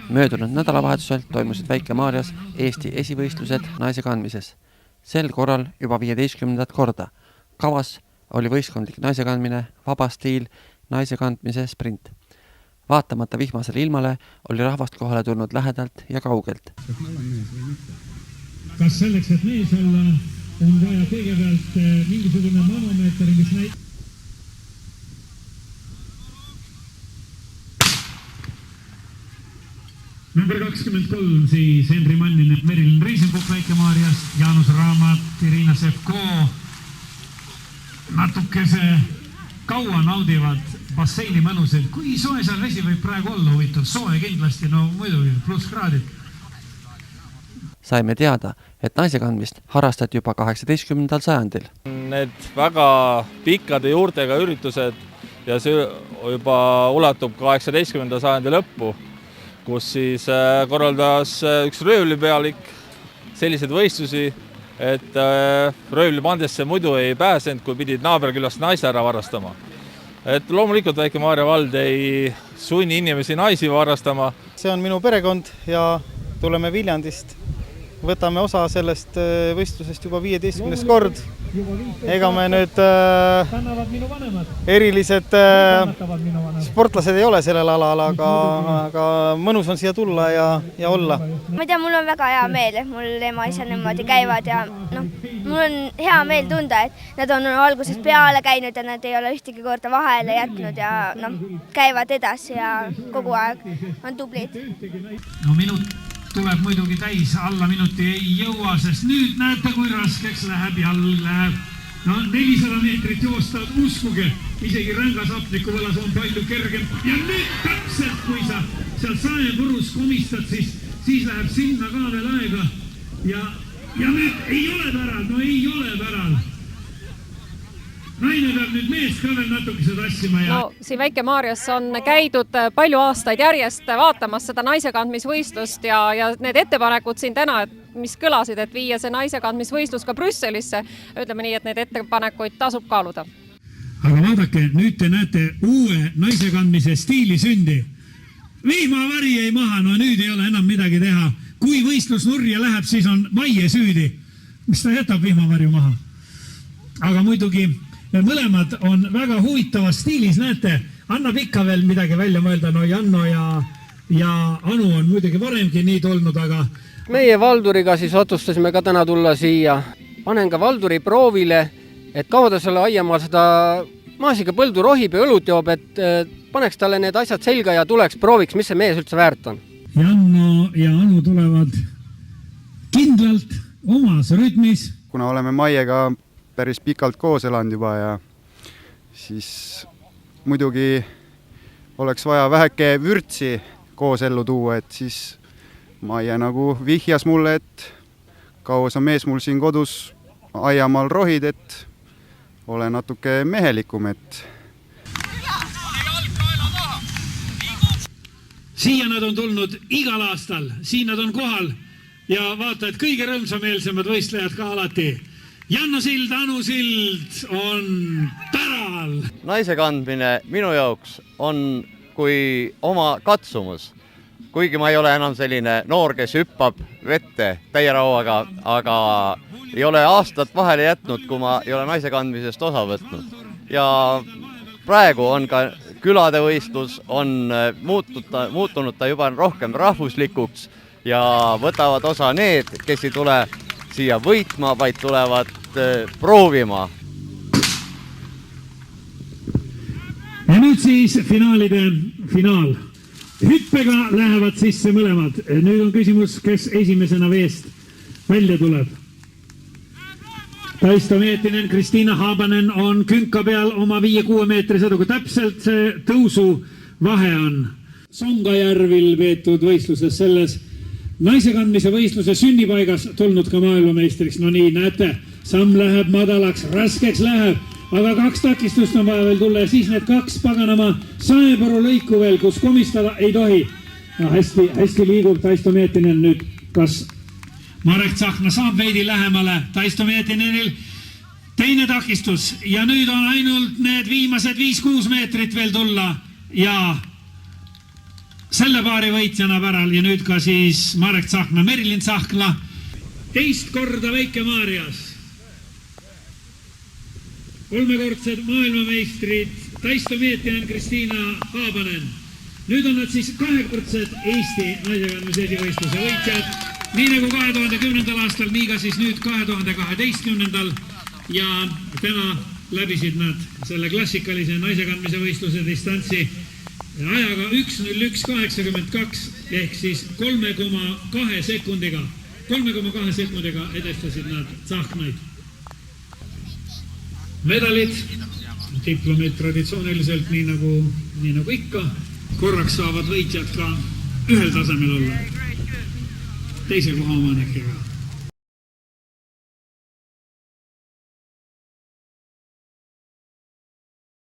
Möödunud nädalavahetusel toimusid Väike-Maarjas Eesti esivõistlused naise kandmises. Sel korral juba 15. korda. Kavas oli võistkondlik naise kandmine, vaba stiil, naise kandmise sprint. Vaatamata vihmasele ilmale oli rahvast kohale tulnud lähedalt ja kaugelt. Kas selleks, et mees olla, on vaja kõigepealt mingisugune manomeeter, mis näitab? Number 23 siis Henri Manninen, Merilin Reisenbuk Väike-Maarjast, Jaanus Raamat, Irina Sefko. Natukese kaua naudivad basseini mõnusid. Kui soe seal vesi võib praegu olla huvitav? Soe kindlasti, no muidugi, pluss kraadid. Saime teada, et naise kandmist harrastati juba 18. sajandil. Need väga pikkade juurtega üritused ja see juba ulatub 18. sajandi lõppu, kus siis korraldas üks röövlipealik selliseid võistlusi, et röövlipandesse muidu ei pääsenud, kui pidid naaberkülast naise ära varastama. Et loomulikult Väike-Maarja vald ei sunni inimesi naisi varastama. See on minu perekond ja tuleme Viljandist. Võtame osa sellest võistlusest juba 15. kord. Ega me nüüd erilised sportlased ei ole sellel alal, aga mõnus on siia tulla ja olla. Ma tea, mul on väga hea meel, et mul ema isa niimoodi käivad ja mul on hea meel tunda, et nad on algusest peale käinud ja nad ei ole ühtegi korda vahele jätnud ja käivad edasi ja kogu aeg on tublid. No minut tuleb muidugi täis, alla minuti ei jõua, sest nüüd näete, kui raskeks läheb, jalg läheb. No 400 meetrit joostad, uskuge, isegi rängas apniku võlas on palju kergem. Ja nüüd täpselt, kui sa seal saepurus komistad, siis läheb sinna ka veel aega. Ja nüüd ei ole päral, no ei ole päral. Naine peab nüüd meest ka veel natukese tassima ja... No, siin Väike-Maarjas on käidud palju aastaid järjest vaatamas seda naisekandmisvõistlust ja need ettepanekud siin täna, mis kõlasid, et viia see naisekandmisvõistlus ka Brüsselisse, ütleme nii, et need ettepanekuid tasub kaaluda. Aga vaadake, nüüd te näete uue naisekandmise stiili sündi. Vihmavari ei maha, no nüüd ei ole enam midagi teha. Kui võistlus nurja läheb, siis on vaie süüdi. Mis ta jätab vihmavarju maha? Aga muidugi mõlemad on väga huvitavas stiilis, näete, annab ikka veel midagi välja mõelda, no Janno ja Anu on muidugi varemgi nii tulnud, aga... Meie Valduriga siis otsustasime ka täna tulla siia. Panen ka Valduri proovile, et kaua ta selle aiamaal seda maasika põldu rohib ja õlut joob, et paneks talle need asjad selga ja tuleks prooviks, mis see mees üldse väärt on. Janno ja Anu tulevad kindlalt omas rütmis. Kuna oleme Maiega päris pikalt koos elanud juba ja siis muidugi oleks vaja väheke vürtsi koos ellu tuua, et siis Maia nagu vihjas mulle, et kaua sa mees mul siin kodus aiamaal rohid, et ole natuke mehelikum, et... Siia nad on tulnud igal aastal, siin nad on kohal ja vaata, et kõige rõõmsameelsemad võistlejad ka alati. Janno Sild, Anu Sild on päral. Naise kandmine minu jaoks on kui oma katsumus. Kuigi ma ei ole enam selline noor, kes hüppab vette täie rauaga, aga ei ole aastat vahele jätnud, kui ma ei ole naise kandmisest osa võtnud. Ja praegu on ka külade võistlus on muutunud ta juba rohkem rahvuslikuks ja võtavad osa need, kes ei tule siia võitma, vaid tulevad proovima. Ja nüüd siis finaalide finaal. Hüppega lähevad sisse mõlemad. Nüüd on küsimus, kes esimesena veest välja tuleb. Taisto Meetinen, Kristiina Haabanen on künka peal oma 5-6 meetri sõduga. Täpselt see tõusu vahe on Songajärvil veetud võistluses selles naisekandmise võistluse sünnipaigas tulnud ka maailmameistriks. No nii, näete, samm läheb madalaks, raskeks läheb, aga 2 takistust on vaja veel tulla ja siis need 2 paganama saepõru lõiku veel, kus komistada ei tohi. No, hästi liigub Taisto Meetinen nüüd. Kas Marek Tsahkna saab veidi lähemale? Taisto Meetinenil teine takistus ja nüüd on ainult need viimased 5-6 meetrit veel tulla ja selle paari võitjana päral ja nüüd ka siis Marek Tsahkna, Merilin Tsahkna. Teist korda Väike-Maarjas. Kolmekordsed maailmameistrid Taisto Mietinen, Kristiina Haabanen. Nüüd on nad siis kahekordsed Eesti naisekandmise esivõistluse võitjad. Nii nagu 2010. aastal, nii ka siis nüüd 2012. Ja täna läbisid nad selle klassikalise naisekandmise võistluse distantsi ajaga 1:01.82 ehk siis 3,2 sekundiga edestasid nad Tsahknaid. Medalid, diplomid traditsiooniliselt nii nagu ikka. Korraks saavad võitjad ka ühel tasemel olla teise koha omanikega.